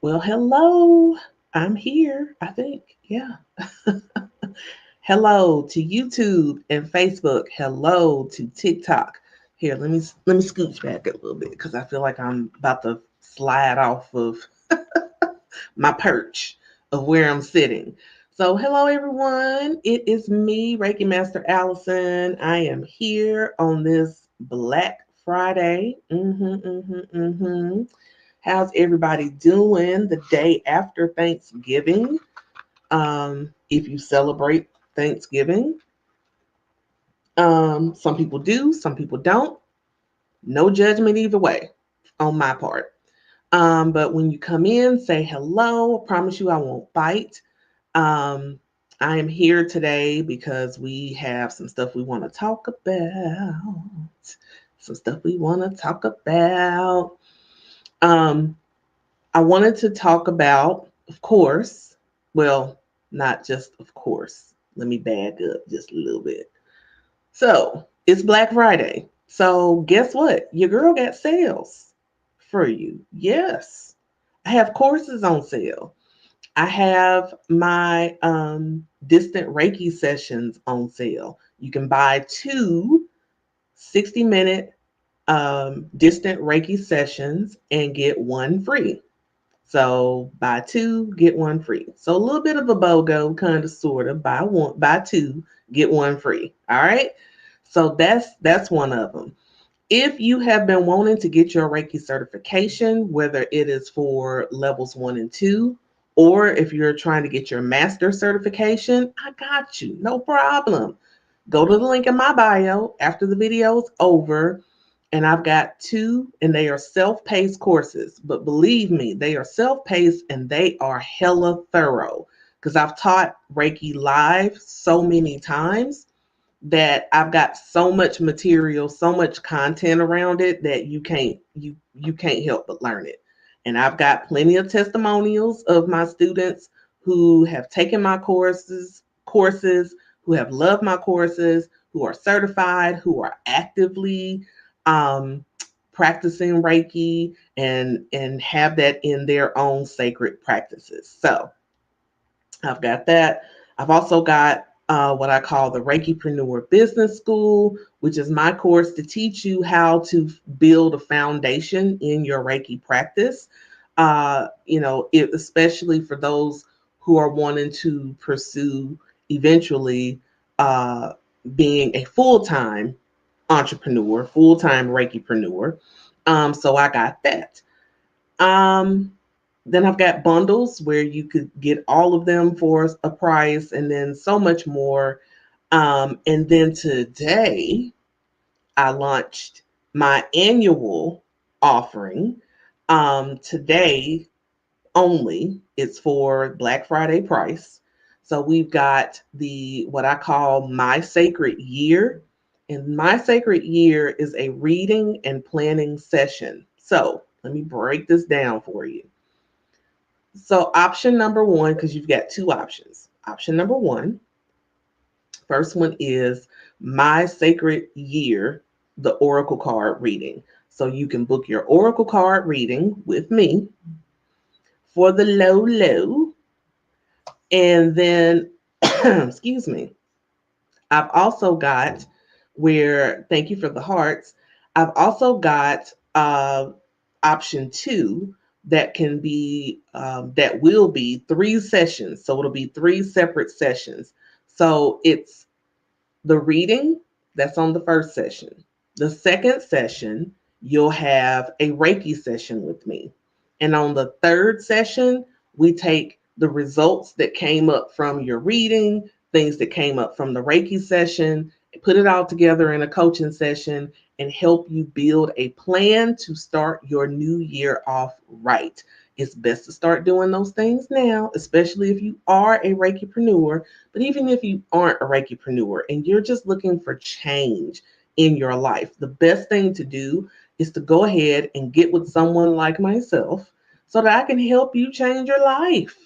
Well, hello. I'm here, I think. Yeah. Hello to YouTube and Facebook. Hello to TikTok. Here, let me scooch back a little bit because I feel like I'm about to slide off of my perch of where I'm sitting. So, hello everyone. It is me, Reiki Master Allison. I am here on this Black Friday. How's everybody doing the day after Thanksgiving? If you celebrate Thanksgiving, some people do, some people don't. No judgment either way on my part. But when you come in, say hello. I promise you I won't bite. Um, I am here today because we have some stuff we want to talk about. Some stuff we want to talk about. Um, I wanted to talk about, of course, well, not just of course. Let me back up just a little bit. So it's Black Friday. So guess what? Your girl got sales for you. Yes. I have courses on sale. I have my distant Reiki sessions on sale. You can buy two 60-minute distant Reiki sessions and get one free. So buy two, get one free. So a little bit of a BOGO, kind of sort of. Buy two, get one free. All right. So that's one of them. If you have been wanting to get your Reiki certification, whether it is for levels 1 and 2, or if you're trying to get your master certification, I got you. No problem. Go to the link in my bio after the video is over, and I've got two, and they are self-paced courses. But believe me, they are self-paced and they are hella thorough because I've taught Reiki live so many times that I've got so much material, so much content around it that you can't help but learn it. And I've got plenty of testimonials of my students who have taken my courses, who have loved my courses, who are certified, who are actively um, practicing Reiki and have that in their own sacred practices. So I've got that. I've also got what I call the Reikipreneur Business School, which is my course to teach you how to build a foundation in your Reiki practice. Especially for those who are wanting to pursue eventually uh, being a full time entrepreneur, full time Reikipreneur. So I got that. Um, then I've got bundles where you could get all of them for a price and then so much more. And then today I launched my annual offering. Today only, it's for Black Friday price. So we've got the what I call my sacred year. And my sacred year is a reading and planning session. So let me break this down for you. So option number one, because you've got two options. Option number one, first one is my sacred year, the oracle card reading. So you can book your oracle card reading with me for the low. And then, excuse me, I've also got thank you for the hearts. I've also got option two that will be three sessions. So it'll be three separate sessions. So it's the reading that's on the first session. The second session, you'll have a Reiki session with me. And on the third session, we take the results that came up from your reading, things that came up from the Reiki session, put it all together in a coaching session and help you build a plan to start your new year off right. It's best to start doing those things now, especially if you are a Reikipreneur. But even if you aren't a Reikipreneur and you're just looking for change in your life, the best thing to do is to go ahead and get with someone like myself so that I can help you change your life.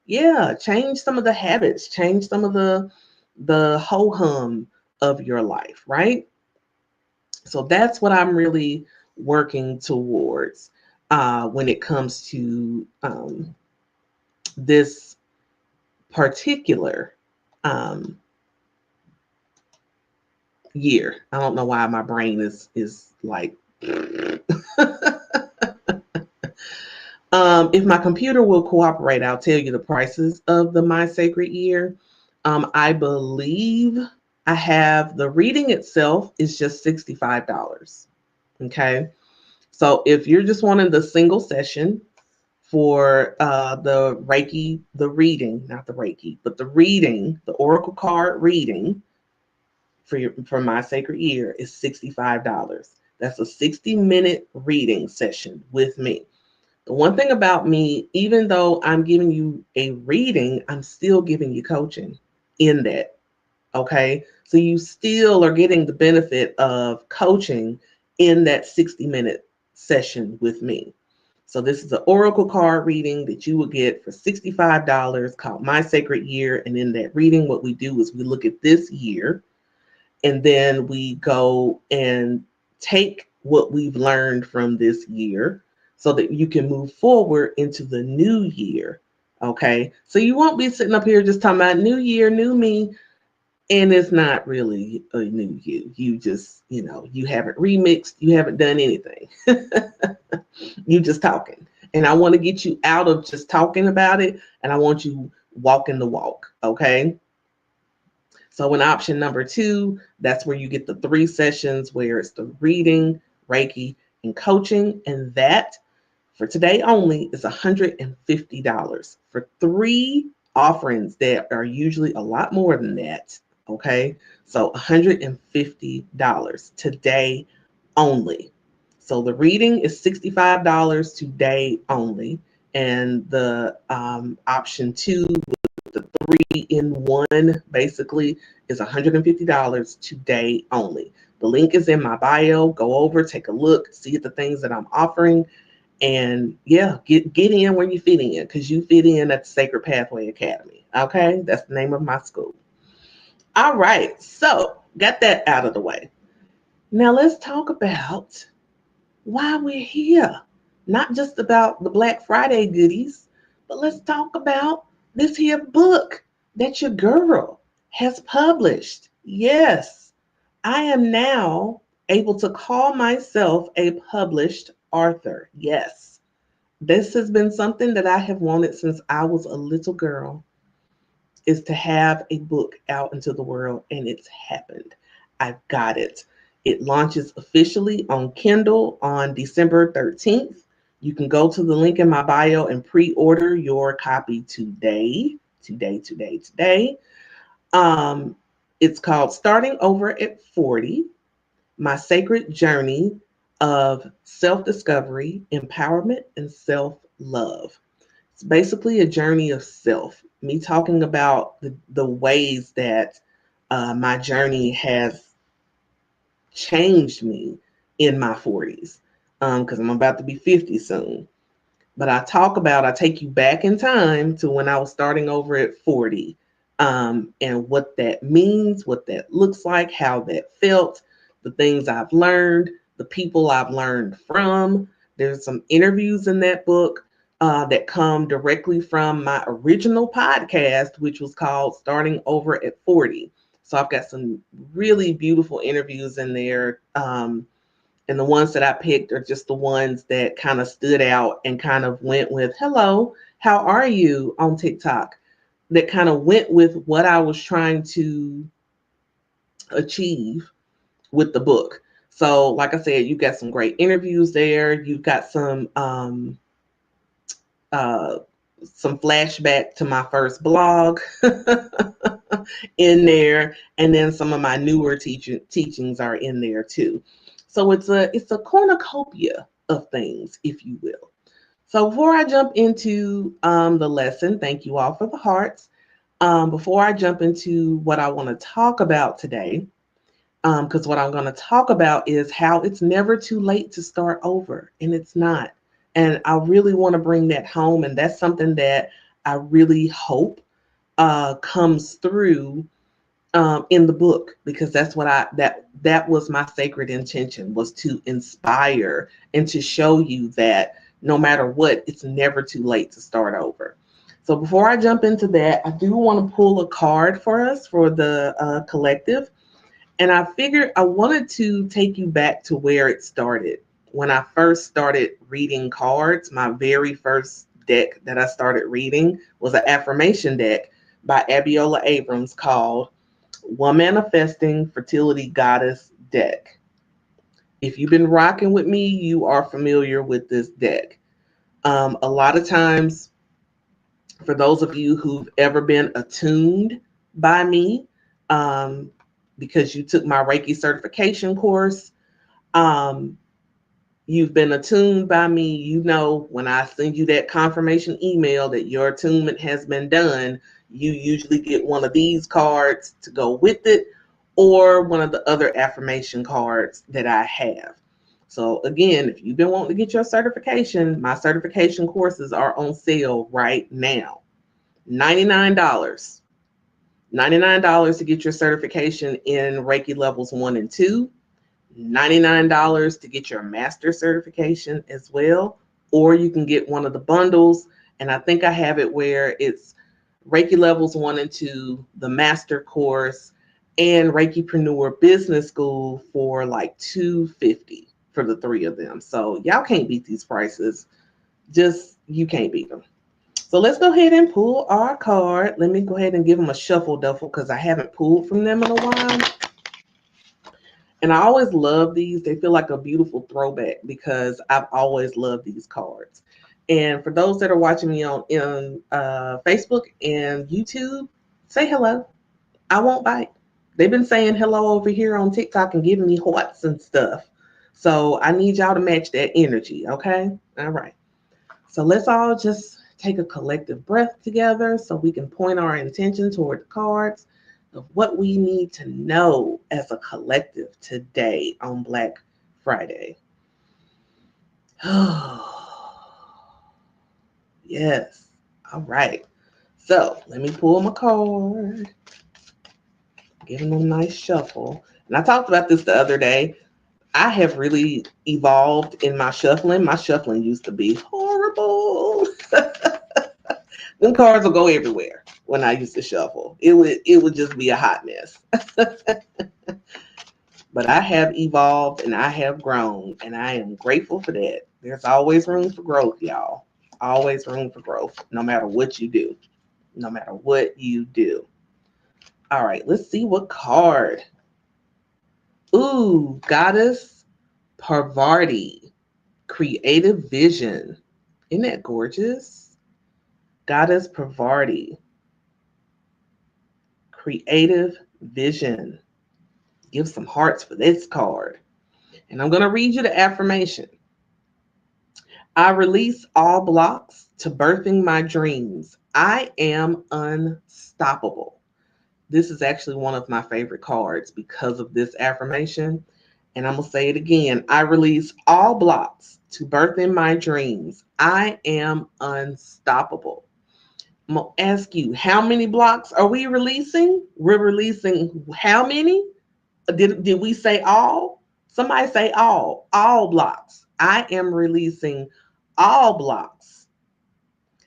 Yeah, change some of the habits, change some of the ho hum of your life, right? So that's what I'm really working towards. when it comes to this particular year. I don't know why my brain is like if my computer will cooperate, I'll tell you the prices of the My Sacred Year. I believe I have the reading itself is just $65. Okay. So if you're just wanting the single session for the Reiki, the reading, not the Reiki, but the reading, the Oracle card reading for My Sacred Year is $65. That's a 60-minute reading session with me. The one thing about me, even though I'm giving you a reading, I'm still giving you coaching in that. Okay. So you still are getting the benefit of coaching in that 60-minute session with me. So this is an oracle card reading that you will get for $65 called My Sacred Year. And in that reading, what we do is we look at this year and then we go and take what we've learned from this year so that you can move forward into the new year. Okay. So you won't be sitting up here just talking about new year, new me. And it's not really a new you. You just, you haven't remixed, you haven't done anything. You just talking. And I want to get you out of just talking about it. And I want you walking the walk. Okay. So in option number 2, that's where you get the 3 sessions where it's the reading, Reiki, and coaching. And that for today only is $150 for 3 offerings that are usually a lot more than that. Okay. So $150 today only. So the reading is $65 today only. And the option 2, the 3-in-1 basically is $150 today only. The link is in my bio. Go over, take a look, see the things that I'm offering. And yeah, get in where you fit in, because you fit in at the Sacred Pathway Academy. Okay. That's the name of my school. All right. So got that out of the way. Now let's talk about why we're here. Not just about the Black Friday goodies, but let's talk about this here book that your girl has published. Yes, I am now able to call myself a published author. Yes, this has been something that I have wanted since I was a little girl, is to have a book out into the world, and it's happened. I've got it. It launches officially on Kindle on December 13th. You can go to the link in my bio and pre-order your copy today. Today. It's called Starting Over at 40, My Sacred Journey of Self-Discovery, Empowerment, and Self-Love. It's basically a journey of self. Me talking about the ways that my journey has changed me in my 40s, because I'm about to be 50 soon. But I take you back in time to when I was starting over at 40, and what that means, what that looks like, how that felt, the things I've learned, the people I've learned from. There's some interviews in that book that come directly from my original podcast, which was called Starting Over at 40. So I've got some really beautiful interviews in there. And the ones that I picked are just the ones that kind of stood out and kind of went with, hello, how are you on TikTok? That kind of went with what I was trying to achieve with the book. So like I said, you've got some great interviews there. You've got some flashback to my first blog in there, and then some of my newer teachings are in there too. So it's a cornucopia of things, if you will. So before I jump into the lesson, thank you all for the hearts. Before I jump into what I want to talk about today, because what I'm going to talk about is how it's never too late to start over, and it's not. And I really want to bring that home, and that's something that I really hope comes through in the book, because that's what that was my sacred intention, was to inspire and to show you that No matter what, it's never too late to start over. So before I jump into that, I do want to pull a card for us for the collective. And I figured I wanted to take you back to where it started. When I first started reading cards, my very first deck that I started reading was an affirmation deck by Abiola Abrams called One Manifesting Fertility Goddess Deck. If you've been rocking with me, you are familiar with this deck. A lot of times, for those of you who've ever been attuned by me, um, because you took my Reiki certification course, um, you've been attuned by me. You know, when I send you that confirmation email that your attunement has been done, you usually get one of these cards to go with it, or one of the other affirmation cards that I have. So again, if you've been wanting to get your certification, my certification courses are on sale right now. $99. $99 to get your certification in Reiki levels 1 and 2. $99 to get your master certification as well. Or you can get one of the bundles. And I think I have it where it's Reiki levels 1 and 2, the master course, and Reikipreneur Business School for like $250 for the three of them. So y'all can't beat these prices. You can't beat them. So let's go ahead and pull our card. Let me go ahead and give them a shuffle duffle because I haven't pulled from them in a while. And I always love these. They feel like a beautiful throwback because I've always loved these cards. And for those that are watching me on Facebook and YouTube, say hello. I won't bite. They've been saying hello over here on TikTok and giving me hearts and stuff. So I need y'all to match that energy, okay? All right. So let's all just take a collective breath together so we can point our intention toward the cards of what we need to know as a collective today on Black Friday. Yes. All right. So let me pull my card. Give them a nice shuffle. And I talked about this the other day. I have really evolved in my shuffling. My shuffling used to be horrible. Them cards will go everywhere when I used to shuffle. It would just be a hot mess. But I have evolved and I have grown, and I am grateful for that. There's always room for growth, y'all. Always room for growth, no matter what you do. No matter what you do. All right, let's see what card. Ooh, Goddess Parvati, Creative Vision. Isn't that gorgeous? Goddess Parvati, Creative Vision. Give some hearts for this card. And I'm going to read you the affirmation. I release all blocks to birthing my dreams. I am unstoppable. This is actually one of my favorite cards because of this affirmation. And I'm going to say it again. I release all blocks to birthing my dreams. I am unstoppable. I'm going to ask you, how many blocks are we releasing? We're releasing how many? Did we say all? Somebody say all blocks. I am releasing all blocks.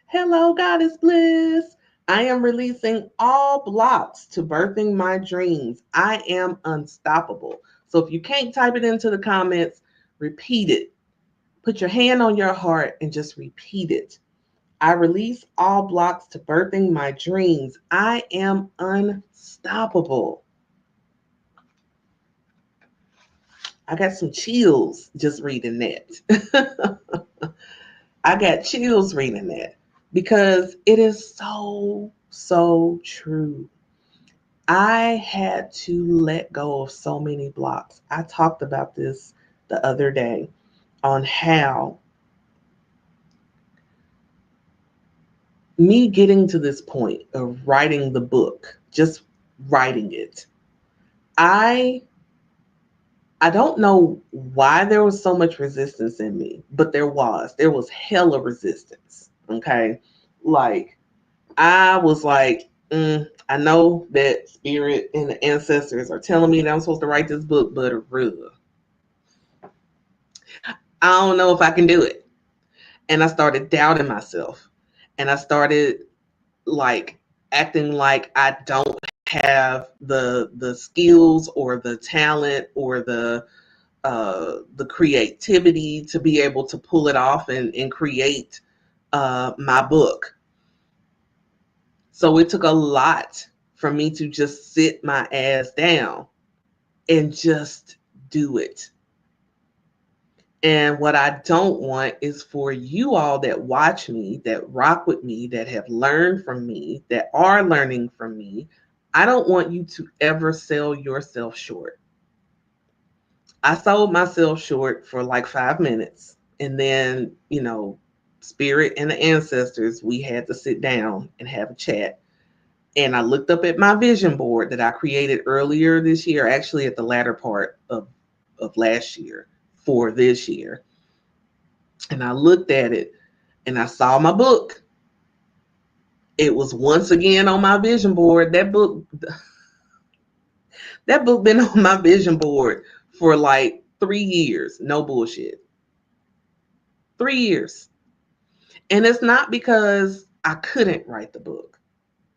Hello, Goddess Bliss. I am releasing all blocks to birthing my dreams. I am unstoppable. So if you can't type it into the comments, repeat it. Put your hand on your heart and just repeat it. I release all blocks to birthing my dreams. I am unstoppable. I got some chills just reading that. I got chills reading that because it is so true. I had to let go of so many blocks. I talked about this the other day on how me getting to this point of writing the book, just writing it, I don't know why there was so much resistance in me, but there was hella resistance. Okay. Like, I was like, I know that spirit and the ancestors are telling me that I'm supposed to write this book, but I don't know if I can do it. And I started doubting myself. And I started like acting like I don't have the skills or the talent or the creativity to be able to pull it off and create my book. So it took a lot for me to just sit my ass down and just do it. And what I don't want is for you all that watch me, that rock with me, that have learned from me, that are learning from me, I don't want you to ever sell yourself short. I sold myself short for like 5 minutes. And then, Spirit and the ancestors, we had to sit down and have a chat. And I looked up at my vision board that I created earlier this year, actually at the latter part of last year for this year. And I looked at it and I saw my book. It was once again on my vision board. That book been on my vision board for like 3 years. No bullshit. 3 years. And it's not because I couldn't write the book,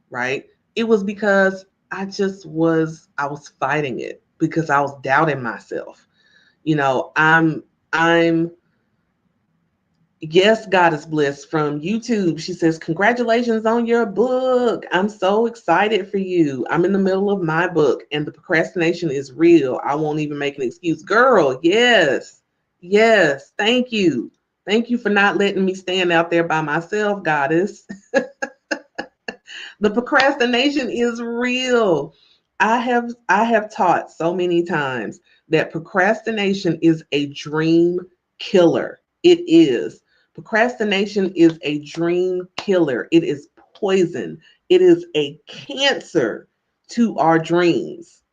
right? It was because I was fighting it because I was doubting myself. I'm Yes, Goddess Bliss from YouTube. She says, congratulations on your book. I'm so excited for you. I'm in the middle of my book and the procrastination is real. I won't even make an excuse. Girl, yes. Yes. Thank you. Thank you for not letting me stand out there by myself, Goddess. The procrastination is real. I have taught so many times that procrastination is a dream killer. It is. Procrastination is a dream killer. It is poison. It is a cancer to our dreams.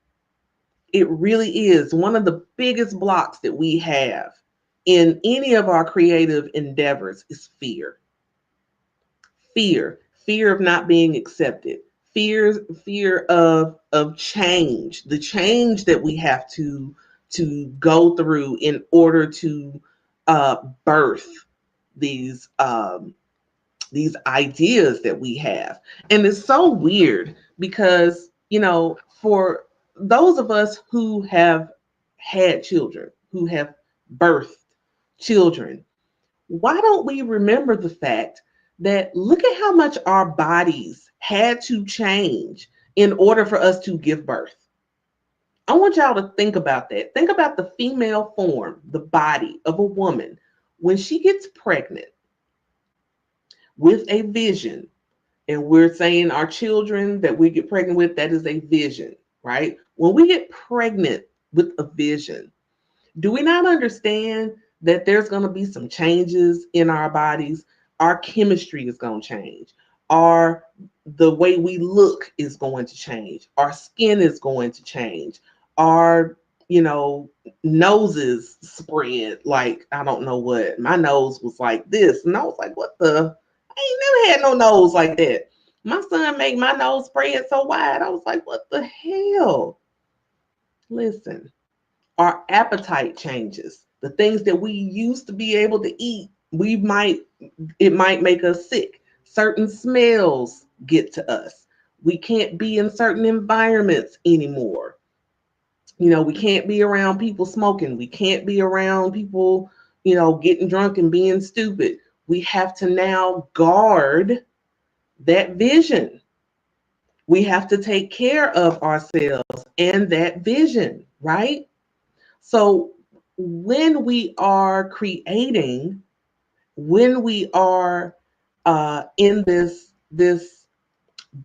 It really is one of the biggest blocks that we have in any of our creative endeavors is fear. Fear of not being accepted, fear of change, the change that we have to go through in order to birth these these ideas that we have. And it's so weird because for those of us who have had children, who have birthed children, why don't we remember the fact that look at how much our bodies had to change in order for us to give birth? I want y'all to think about that. Think about the female form, the body of a woman, when she gets pregnant with a vision. And we're saying our children that we get pregnant with, that is a vision, right? When we get pregnant with a vision, do we not understand that there's going to be some changes in our bodies? Our chemistry is going to change. The way we look is going to change. Our skin is going to change. Our, noses spread like, I don't know what. My nose was like this. And I was like, what the? I ain't never had no nose like that. My son made my nose spread so wide. I was like, what the hell? Listen. Our appetite changes. The things that we used to be able to eat, it might make us sick. Certain smells get to us. We can't be in certain environments anymore. We can't be around people smoking. We can't be around people, getting drunk and being stupid. We have to now guard that vision. We have to take care of ourselves and that vision, right? So when we are creating, when we are in this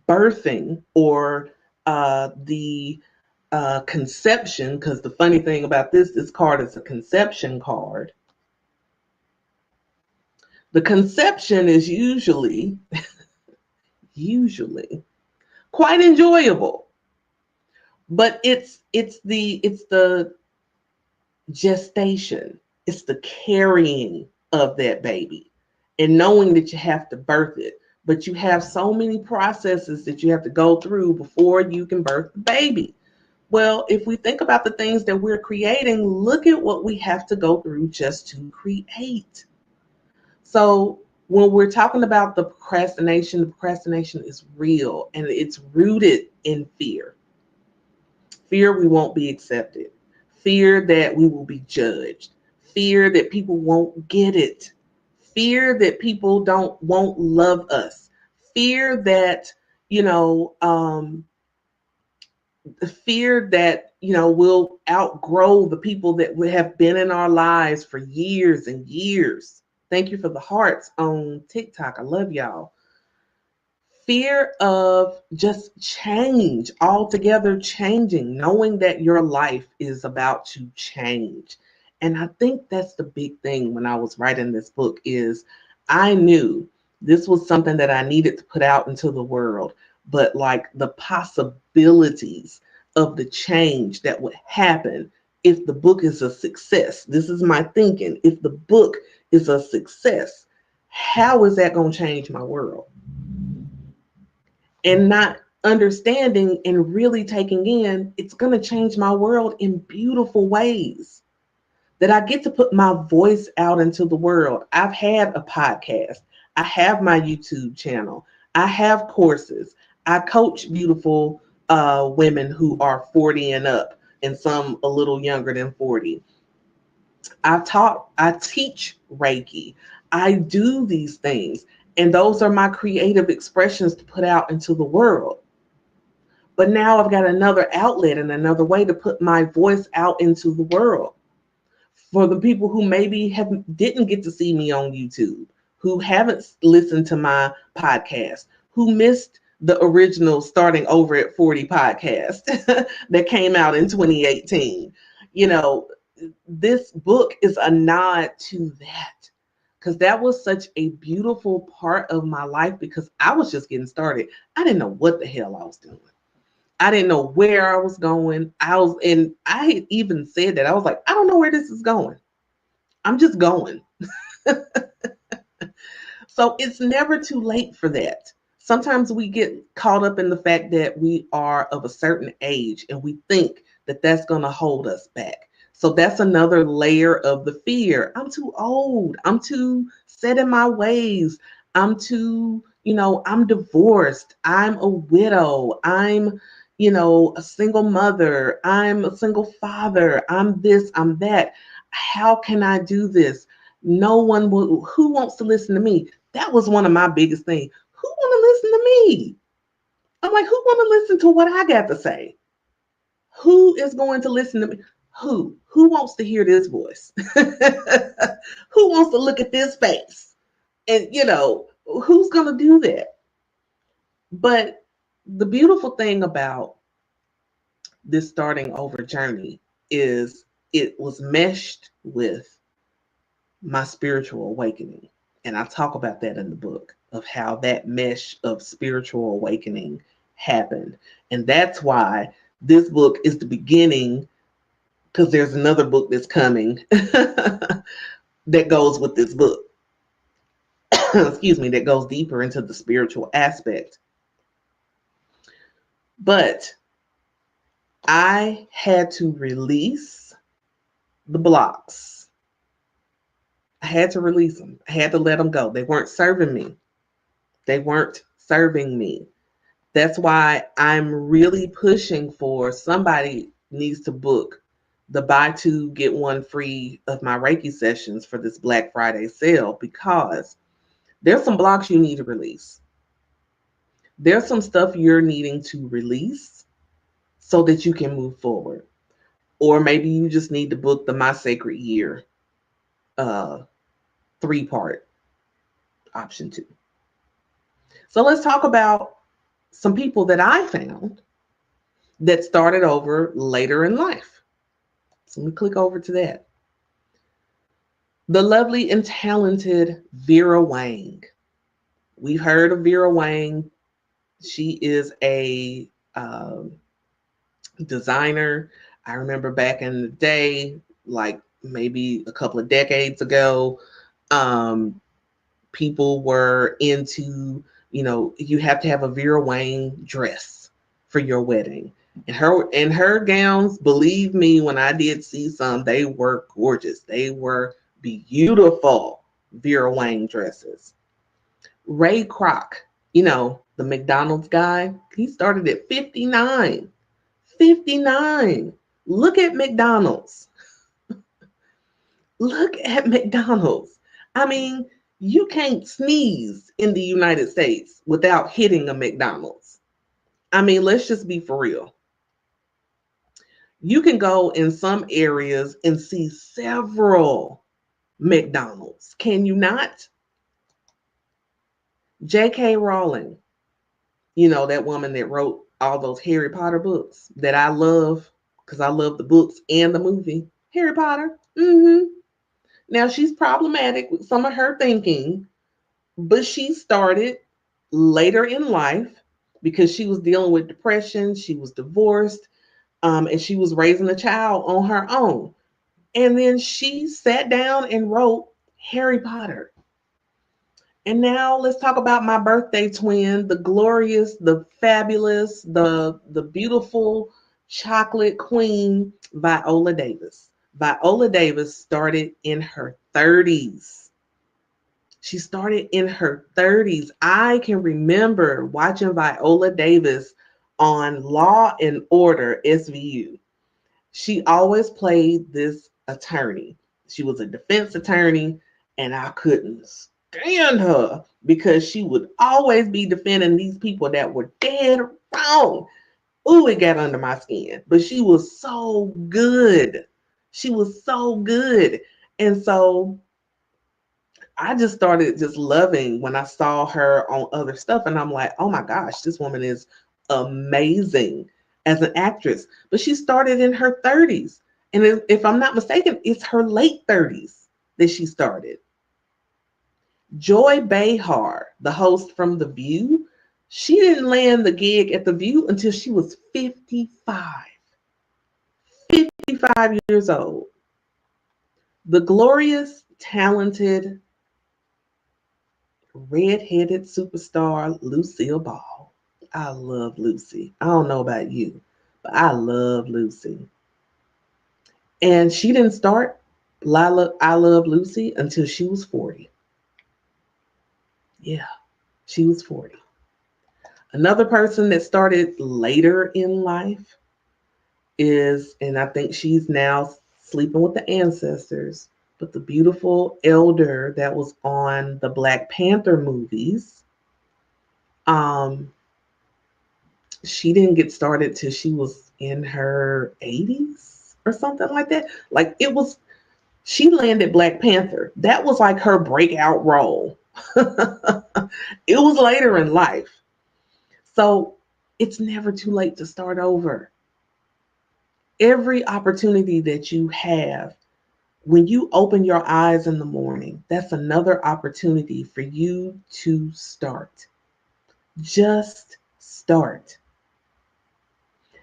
birthing or the conception, because the funny thing about this card is a conception card. The conception is usually quite enjoyable, but it's the gestation, it's the carrying of that baby and knowing that you have to birth it, but you have so many processes that you have to go through before you can birth the baby. Well, if we think about the things that we're creating, look at what we have to go through just to create. So when we're talking about the procrastination is real and it's rooted in fear. Fear we won't be accepted. Fear that we will be judged. Fear that people won't get it. Fear that people don't won't love us. Fear that, you know, the fear that, we'll outgrow the people that we have been in our lives for years and years. Thank you for the hearts on TikTok. I love y'all. Fear of just change, altogether changing, knowing that your life is about to change. And I think that's the big thing when I was writing this book is I knew this was something that I needed to put out into the world, but like the possibilities of the change that would happen if the book is a success. This is my thinking. If the book is a success, how is that going to change my world? And not understanding and really taking in, it's going to change my world in beautiful ways. That I get to put my voice out into the world. I've had a podcast, I have my YouTube channel, I have courses, I coach beautiful women who are 40 and up, and some a little younger than 40. I teach Reiki. I do these things. And those are my creative expressions to put out into the world. But now I've got another outlet and another way to put my voice out into the world. For the people who maybe didn't get to see me on YouTube, who haven't listened to my podcast, who missed the original Starting Over at 40 podcast that came out in 2018. This book is a nod to that, because that was such a beautiful part of my life, because I was just getting started. I didn't know what the hell I was doing. I didn't know where I was going. And I had even said that. I was like, I don't know where this is going. I'm just going. So it's never too late for that. Sometimes we get caught up in the fact that we are of a certain age and we think that that's going to hold us back. So that's another layer of the fear. I'm too old. I'm too set in my ways. I'm divorced. I'm a widow. I'm, a single mother. I'm a single father. I'm this, I'm that. How can I do this? No one will. Who wants to listen to me? That was one of my biggest things. Who want to listen to me? I'm like, who want to listen to what I got to say? Who is going to listen to me? Who wants to hear this voice? Who wants to look at this face? And who's going to do that? But the beautiful thing about this starting over journey is it was meshed with my spiritual awakening. And I talk about that in the book, of how that mesh of spiritual awakening happened. And that's why this book is the beginning, because there's another book that's coming that goes with this book. Excuse me, that goes deeper into the spiritual aspect. But I had to release the blocks. I had to release them. I had to let them go. They weren't serving me. They weren't serving me. That's why I'm really pushing for somebody needs to book the buy two, get one free of my Reiki sessions for this Black Friday sale, because there's some blocks you need to release. There's some stuff you're needing to release so that you can move forward. Or maybe you just need to book the My Sacred Year 3-part option 2. So let's talk about some people that I found that started over later in life. So let me click over to that. The lovely and talented Vera Wang. We've heard of Vera Wang. She is a designer. I remember back in the day, like maybe a couple of decades ago, people were into, you have to have a Vera Wang dress for your wedding. And her gowns, believe me, when I did see some, they were gorgeous. They were beautiful. Vera Wang dresses. Ray Kroc, the McDonald's guy, he started at 59. 59. Look at McDonald's. Look at McDonald's. I mean, you can't sneeze in the United States without hitting a McDonald's. I mean, let's just be for real. You can go in some areas and see several McDonald's. Can you not? J.K. Rowling, that woman that wrote all those Harry Potter books that I love because I love the books and the movie. Harry Potter. Now she's problematic with some of her thinking, but she started later in life because she was dealing with depression. She was divorced, and she was raising a child on her own. And then she sat down and wrote Harry Potter. And now let's talk about my birthday twin, the glorious, the fabulous, the beautiful chocolate queen, Viola Davis. Viola Davis started in her 30s. She started in her 30s. I can remember watching Viola Davis on Law and Order SVU. She always played this attorney. She was a defense attorney, and I couldn't stand her because she would always be defending these people that were dead wrong. Ooh, it got under my skin. But she was so good. She was so good. And so I just started just loving when I saw her on other stuff. And I'm like, oh my gosh, this woman is amazing as an actress. But she started in her 30s. And if I'm not mistaken, it's her late 30s that she started. Joy Behar, the host from The View, she didn't land the gig at The View until she was 55. 55 years old. The glorious, talented, red-headed superstar Lucille Ball. I love Lucy. I don't know about you, but I love Lucy. And she didn't start I Love Lucy until she was 40. Yeah, she was 40. Another person that started later in life is, and I think she's now sleeping with the ancestors, but the beautiful elder that was on the Black Panther movies, she didn't get started till she was in her 80s or something like that. Like she landed Black Panther. That was like her breakout role. It was later in life. So it's never too late to start over. Every opportunity that you have, when you open your eyes in the morning, that's another opportunity for you to start. Just start.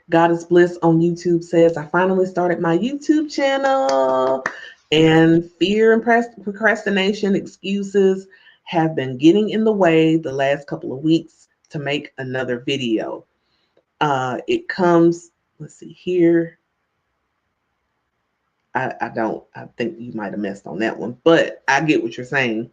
Goddess Bliss on YouTube says, I finally started my YouTube channel, and fear and procrastination excuses have been getting in the way the last couple of weeks to make another video. It comes, let's see here. I think you might have messed on that one, but I get what you're saying.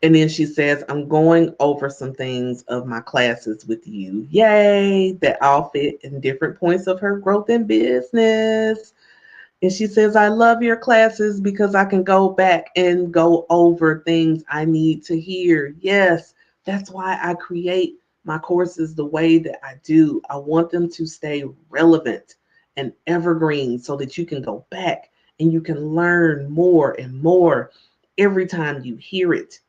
And then she says, I'm going over some things of my classes with you. Yay, that all fit in different points of her growth in business. And she says, I love your classes because I can go back and go over things I need to hear. Yes, that's why I create my courses the way that I do. I want them to stay relevant and evergreen so that you can go back and you can learn more and more every time you hear it.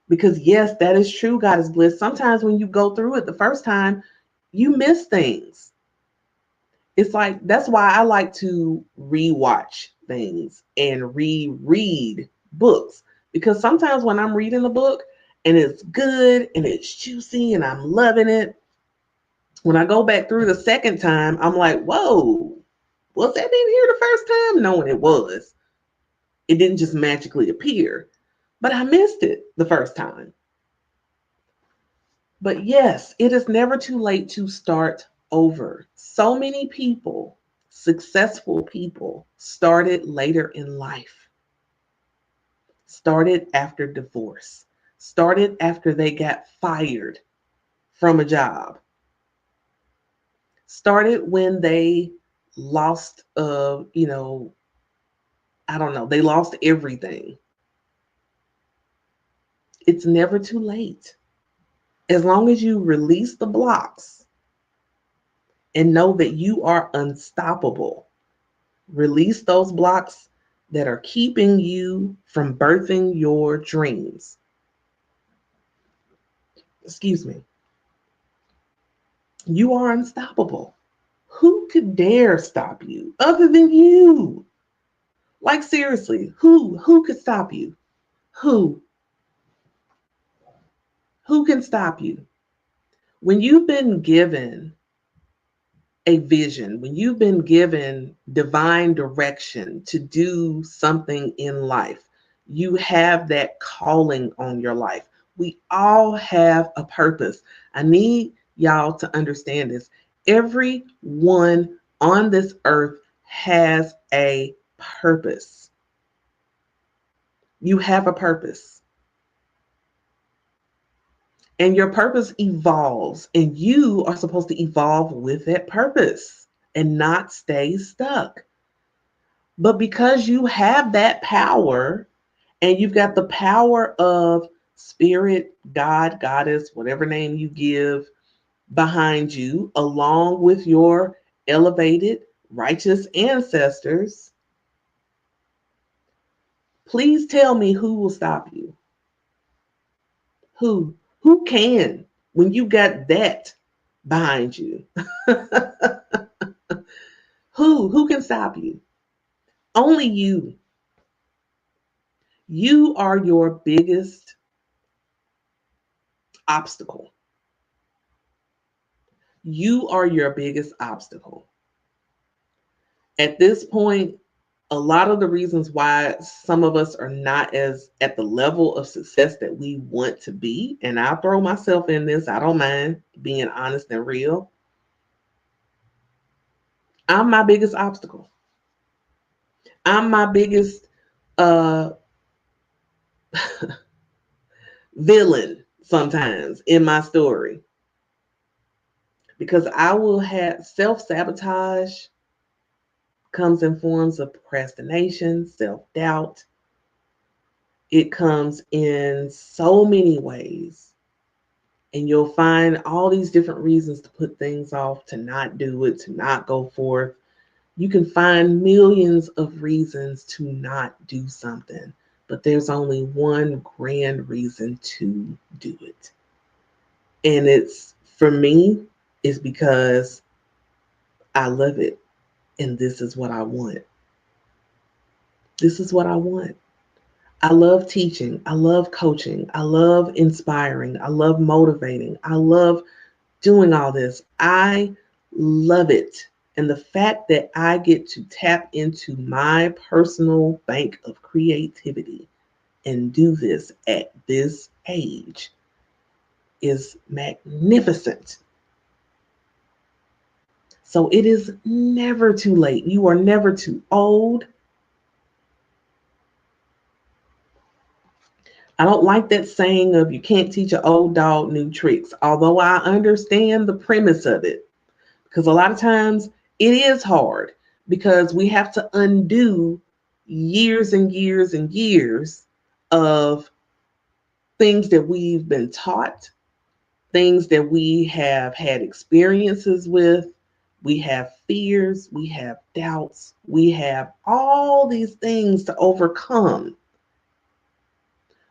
Because yes, that is true, Goddess Bliss. Sometimes when you go through it the first time, you miss things. It's like, that's why I like to rewatch things and reread books. Because sometimes when I'm reading a book and it's good and it's juicy and I'm loving it, when I go back through the second time, I'm like, whoa, was that in here the first time? No, it was. It didn't just magically appear, but I missed it the first time. But yes, it is never too late to start over. So many people, successful people, started later in life. started after divorce, started after they got fired from a job, started when they lost, I don't know, they lost everything. It's never too late. As long as you release the blocks and know that you are unstoppable, release those blocks that are keeping you from birthing your dreams. Excuse me. You are unstoppable. Who could dare stop you other than you? Like seriously, who could stop you? Who? Who can stop you? When you've been given a vision, when you've been given divine direction to do something in life, you have that calling on your life. We all have a purpose. I need y'all to understand this. Everyone on this earth has a purpose. You have a purpose. And your purpose evolves, and you are supposed to evolve with that purpose and not stay stuck. But because you have that power, and you've got the power of spirit, God, goddess, whatever name you give behind you, along with your elevated, righteous ancestors, please tell me who will stop you. Who? Who can when you got that behind you? Who can stop you? Only you. You are your biggest obstacle. You are your biggest obstacle. At this point, a lot of the reasons why some of us are not as at the level of success that we want to be, and I'll throw myself in this, I don't mind being honest and real. I'm my biggest obstacle. I'm my biggest uh villain sometimes in my story, because I will have self-sabotage comes in forms of procrastination, self-doubt. It comes in so many ways. And you'll find all these different reasons to put things off, to not do it, to not go forth. You can find millions of reasons to not do something, but there's only one grand reason to do it. And it's, for me, is because I love it. And this is what I want. This is what I want. I love teaching. I love coaching. I love inspiring. I love motivating. I love doing all this. I love it. And the fact that I get to tap into my personal bank of creativity and do this at this age is magnificent. So it is never too late. You are never too old. I don't like that saying of you can't teach an old dog new tricks, although I understand the premise of it. Because a lot of times it is hard because we have to undo years and years and years of things that we've been taught, things that we have had experiences with. We have fears, we have doubts, we have all these things to overcome.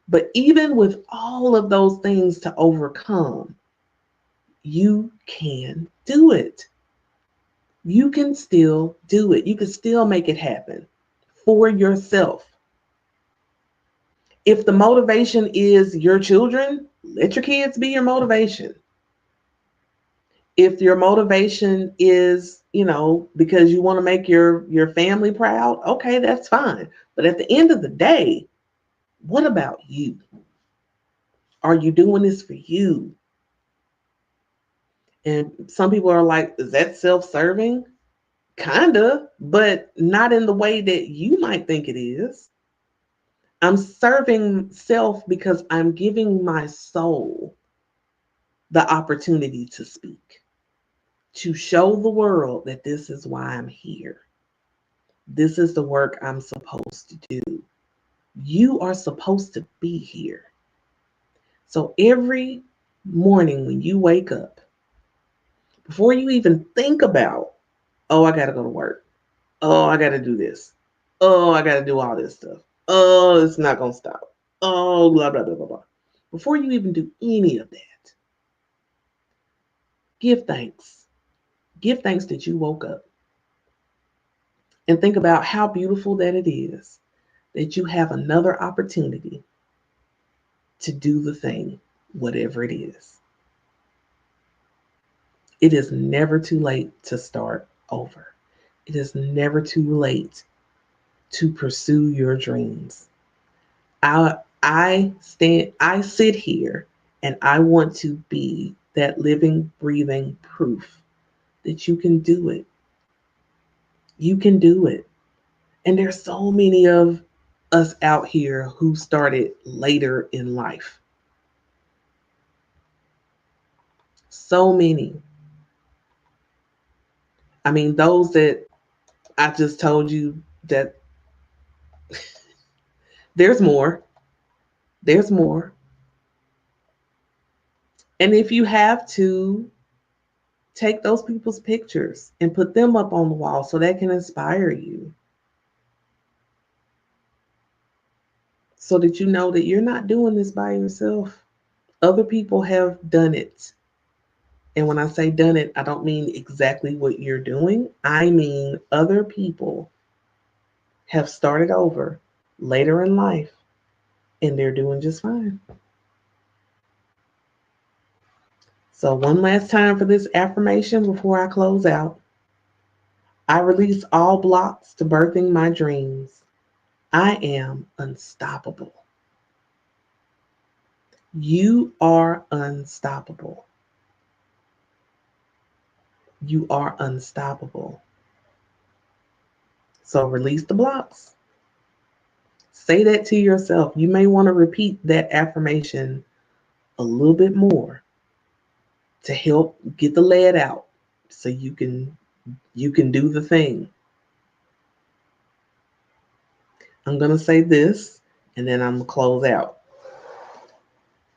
But even with all of those things to overcome, you can do it. You can still do it. You can still make it happen for yourself. If the motivation is your children, let your kids be your motivation. If your motivation is, because you want to make your family proud, okay, that's fine. But at the end of the day, what about you? Are you doing this for you? And some people are like, is that self-serving? Kinda, but not in the way that you might think it is. I'm serving self because I'm giving my soul the opportunity to speak, to show the world that this is why I'm here. This is the work I'm supposed to do. You are supposed to be here. So every morning when you wake up, before you even think about, oh, I got to go to work. Oh, I got to do this. Oh, I got to do all this stuff. Oh, it's not going to stop. Oh, blah, blah, blah, blah, blah. Before you even do any of that, give thanks. Give thanks that you woke up, and think about how beautiful that it is that you have another opportunity to do the thing, whatever it is. It is never too late to start over. It is never too late to pursue your dreams. I sit here and I want to be that living, breathing proof that you can do it. You can do it. And there's so many of us out here who started later in life. So many. I mean, those that I just told you that there's more. There's more. And if you have to, take those people's pictures and put them up on the wall so that can inspire you. So that you know that you're not doing this by yourself. Other people have done it. And when I say done it, I don't mean exactly what you're doing. I mean other people have started over later in life and they're doing just fine. So, one last time for this affirmation before I close out. I release all blocks to birthing my dreams. I am unstoppable. You are unstoppable. You are unstoppable. So, release the blocks. Say that to yourself. You may want to repeat that affirmation a little bit more to help get the lead out so you can do the thing. I'm going to say this and then I'm going to close out.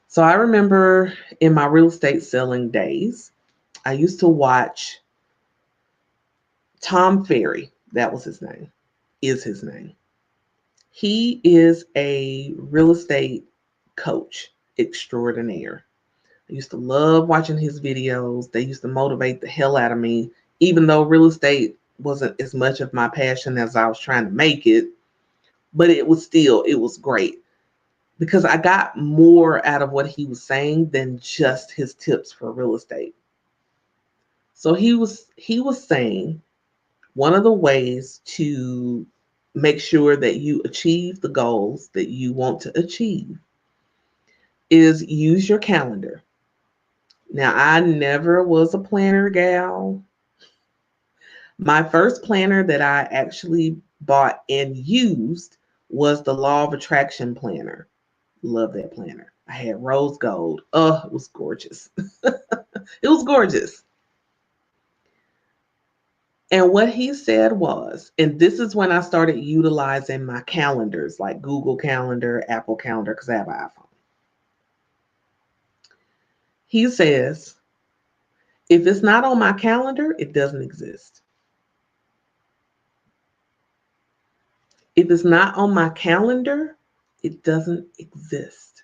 So I remember in my real estate selling days, I used to watch Tom Ferry. That was his name, is his name. He is a real estate coach extraordinaire. I used to love watching his videos. They used to motivate the hell out of me, even though real estate wasn't as much of my passion as I was trying to make it. But it was great because I got more out of what he was saying than just his tips for real estate. So he was saying one of the ways to make sure that you achieve the goals that you want to achieve is use your calendar. Now, I never was a planner gal. My first planner that I actually bought and used was the Law of Attraction planner. Love that planner. I had rose gold. Oh, it was gorgeous. It was gorgeous. And what he said was, and this is when I started utilizing my calendars like Google Calendar, Apple Calendar, because I have an iPhone. He says, if it's not on my calendar, it doesn't exist. If it's not on my calendar, it doesn't exist.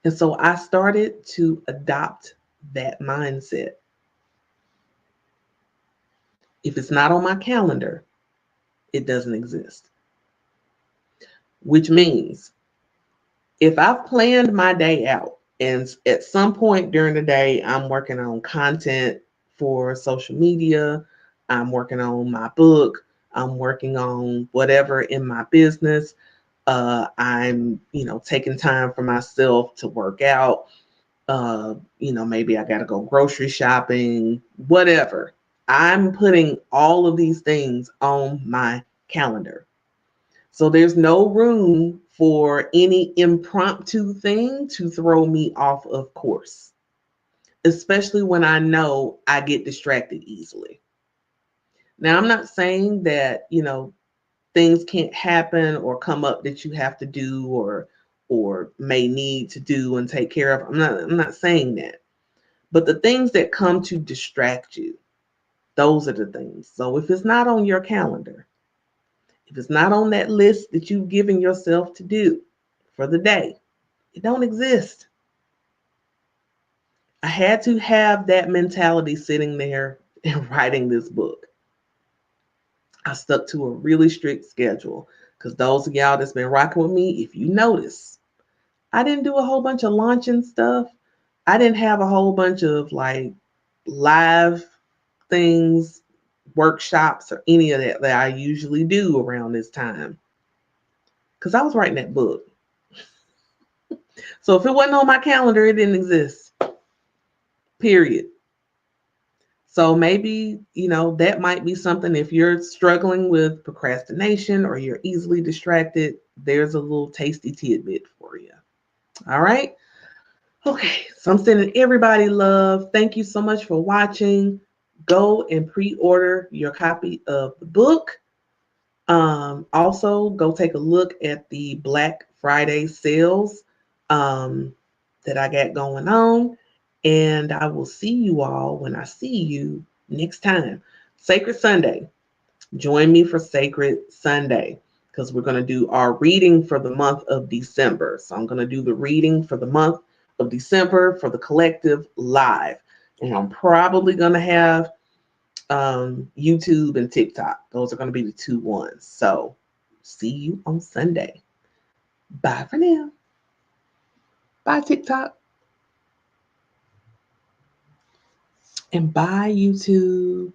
And so I started to adopt that mindset. If it's not on my calendar, it doesn't exist. Which means if I've planned my day out and at some point during the day, I'm working on content for social media, I'm working on my book, I'm working on whatever in my business, I'm, taking time for myself to work out, maybe I got to go grocery shopping, whatever. I'm putting all of these things on my calendar. So there's no room for any impromptu thing to throw me off of course, especially when I know I get distracted easily. Now, I'm not saying that, things can't happen or come up that you have to do or may need to do and take care of. I'm not saying that. But the things that come to distract you, those are the things. So if it's not on your calendar, if it's not on that list that you've given yourself to do for the day, it don't exist. I had to have that mentality sitting there and writing this book. I stuck to a really strict schedule because those of y'all that's been rocking with me, if you notice, I didn't do a whole bunch of launching stuff. I didn't have a whole bunch of like live things, workshops, or any of that I usually do around this time because I was writing that book. So if it wasn't on my calendar, it didn't exist. Period. So maybe, that might be something if you're struggling with procrastination or you're easily distracted, there's a little tasty tidbit for you. All right. Okay. So I'm sending everybody love. Thank you so much for watching. Go and pre-order your copy of the book. Also, go take a look at the Black Friday sales that I got going on. And I will see you all when I see you next time. Sacred Sunday. Join me for Sacred Sunday because we're going to do our reading for the month of December. So I'm going to do the reading for the month of December for the collective live. And I'm probably going to have YouTube and TikTok. Those are going to be the two ones. So see you on Sunday. Bye for now. Bye, TikTok. And bye, YouTube.